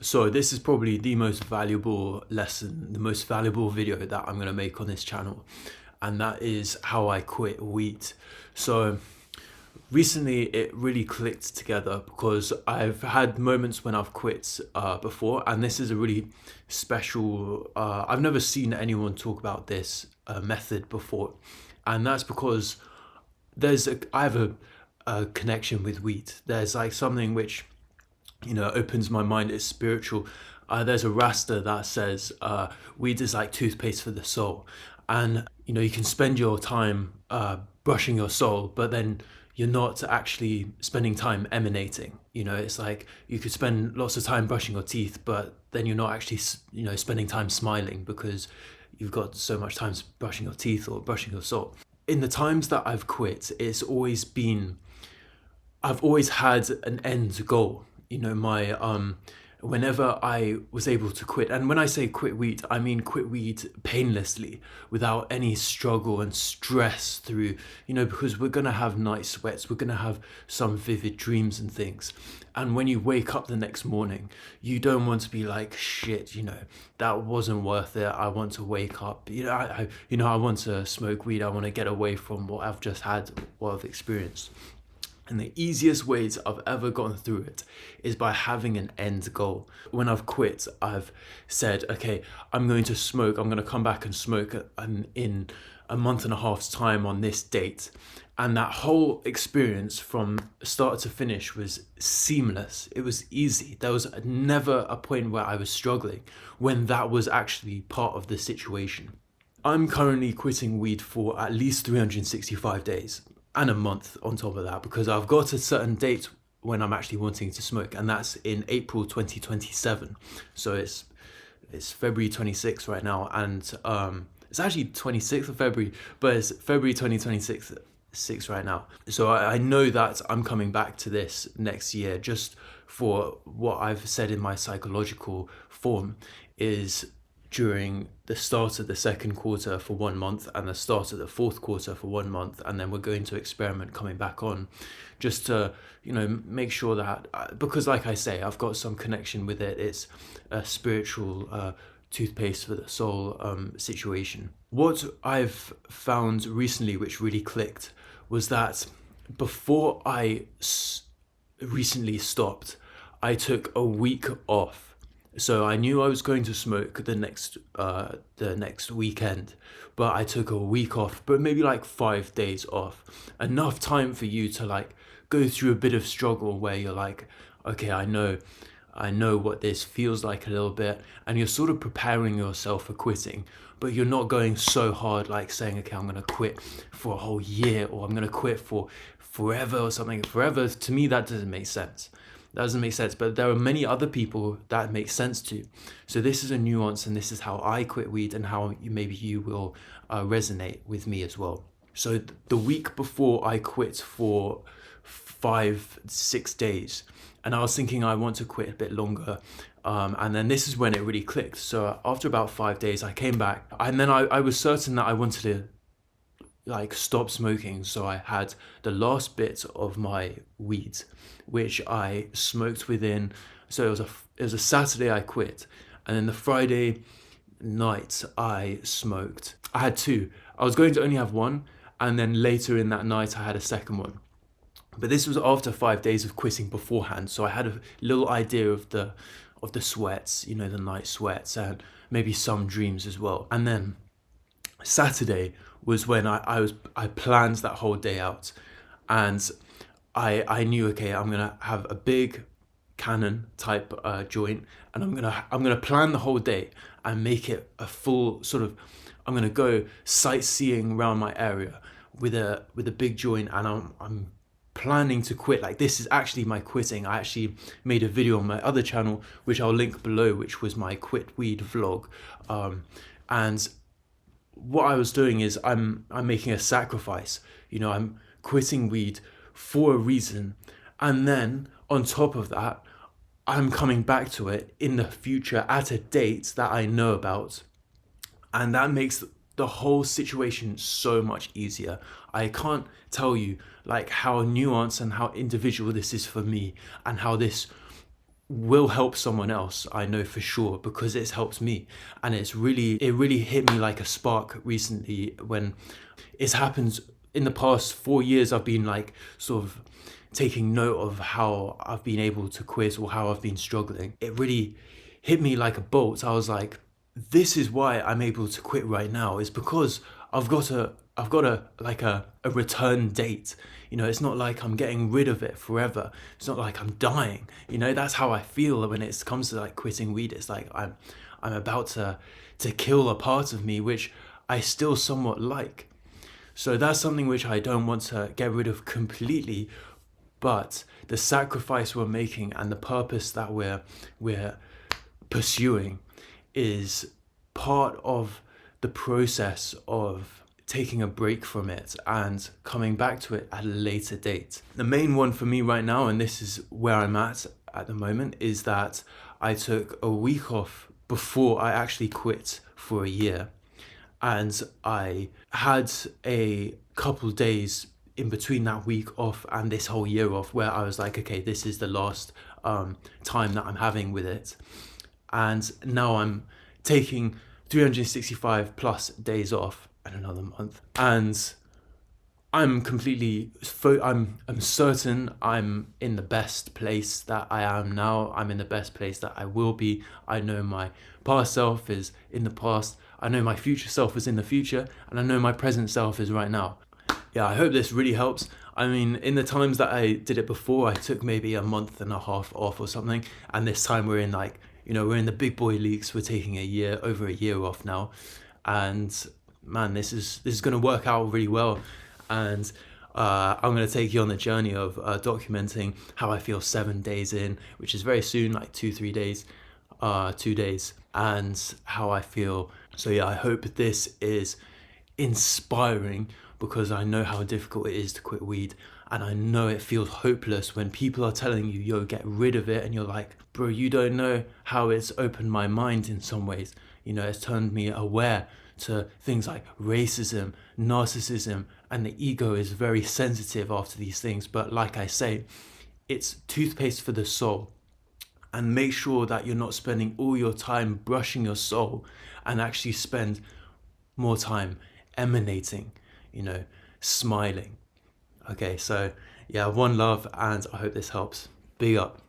So this is probably the most valuable lesson, the most valuable video that I'm going to make on this channel. And that is how I quit weed. So recently it really clicked together because I've had moments when I've quit before, and this is a really special, I've never seen anyone talk about this method before. And that's because I have a connection with weed. There's like something which opens my mind. It's spiritual. There's a rasta that says weed is like toothpaste for the soul, and you can spend your time brushing your soul, but then you're not actually spending time emanating. It's like you could spend lots of time brushing your teeth, but then you're not actually spending time smiling because you've got so much time brushing your teeth or brushing your soul. In the times that I've quit, I've always had an end goal. Whenever I was able to quit, and when I say quit weed, I mean quit weed painlessly, without any struggle and stress through, because we're gonna have night sweats, we're gonna have some vivid dreams and things. And when you wake up the next morning, you don't want to be like, shit, that wasn't worth it. I want to wake up, I want to smoke weed. I want to get away from what I've just had, what I've experienced. And the easiest ways I've ever gotten through it is by having an end goal. When I've quit, I've said, okay, I'm going to smoke. I'm going to come back and smoke in a month and a half's time on this date. And that whole experience from start to finish was seamless. It was easy. There was never a point where I was struggling when that was actually part of the situation. I'm currently quitting weed for at least 365 days. And a month on top of that, because I've got a certain date when I'm actually wanting to smoke, and that's in April 2027. So it's February 26th right now, and it's actually 26th of February, but it's February 2026 right now. So I know that I'm coming back to this next year, just for what I've said in my psychological form is during the start of the second quarter for 1 month and the start of the fourth quarter for 1 month, and then we're going to experiment coming back on, just to make sure that, because like I say, I've got some connection with it. It's a spiritual toothpaste for the soul situation. What I've found recently which really clicked was that before I recently stopped, I took a week off. So I knew I was going to smoke the next weekend, but I took a week off, but maybe like 5 days off. Enough time for you to like go through a bit of struggle where you're like, okay, I know what this feels like a little bit, and you're sort of preparing yourself for quitting, but you're not going so hard like saying, okay, I'm gonna quit for a whole year, or I'm gonna quit for forever or something. Forever, to me, that doesn't make sense. But there are many other people that make sense to. So this is a nuance, and this is how I quit weed, and how maybe you will resonate with me as well. So the week before I quit for 5-6 days, and I was thinking I want to quit a bit longer, and then this is when it really clicked. So after about 5 days, I came back, and then I was certain that I wanted to stop smoking. So I had the last bit of my weed, which I smoked within. So it was a Saturday I quit, and then the Friday night I smoked. I had two. I was going to only have one, and then later in that night I had a second one. But this was after 5 days of quitting beforehand, so I had a little idea of the sweats, the night sweats, and maybe some dreams as well. And then Saturday was when I planned that whole day out, and I knew, okay, I'm gonna have a big Canon type joint, and I'm gonna plan the whole day and make it a full sort of. I'm gonna go sightseeing around my area with a big joint, and I'm planning to quit. Like, this is actually my quitting. I actually made a video on my other channel, which I'll link below, which was my quit weed vlog, and what I was doing is I'm making a sacrifice. I'm quitting weed for a reason, and then on top of that, I'm coming back to it in the future at a date that I know about, and that makes the whole situation so much easier. I can't tell you like how nuanced and how individual this is for me, and how this will help someone else, I know for sure, because it's helped me. And it really hit me like a spark recently when it's happened. In the past 4 years, I've been like sort of taking note of how I've been able to quit or how I've been struggling. It really hit me like a bolt. I was like, this is why I'm able to quit right now, is because I've got a return date. You know, it's not like I'm getting rid of it forever. It's not like I'm dying. You know, that's how I feel when it comes to like quitting weed. It's like I'm about to kill a part of me which I still somewhat like. So that's something which I don't want to get rid of completely, but the sacrifice we're making and the purpose that we're pursuing is part of the process of taking a break from it and coming back to it at a later date. The main one for me right now, and this is where I'm at the moment, is that I took a week off before I actually quit for a year. And I had a couple days in between that week off and this whole year off where I was like, okay, this is the last time that I'm having with it. And now I'm taking 365 plus days off and another month. And I'm completely, I'm certain I'm in the best place that I am now. I'm in the best place that I will be. I know my past self is in the past. I know my future self is in the future. And I know my present self is right now. Yeah, I hope this really helps. I mean, in the times that I did it before, I took maybe a month and a half off or something. And this time we're in like, you know, we're in the big boy leagues. We're taking over a year off now. And man, this is going to work out really well. And I'm going to take you on the journey of documenting how I feel 7 days in, which is very soon, like 2 days, and how I feel. So yeah, I hope this is inspiring, because I know how difficult it is to quit weed, and I know it feels hopeless when people are telling you, yo, get rid of it, and you're like, bro, you don't know how it's opened my mind in some ways. You know, it's turned me aware to things like racism, narcissism, and the ego is very sensitive after these things. But like I say, it's toothpaste for the soul. And make sure that you're not spending all your time brushing your soul, and actually spend more time emanating, you know, smiling. Okay, so yeah, one love, and I hope this helps. Big up.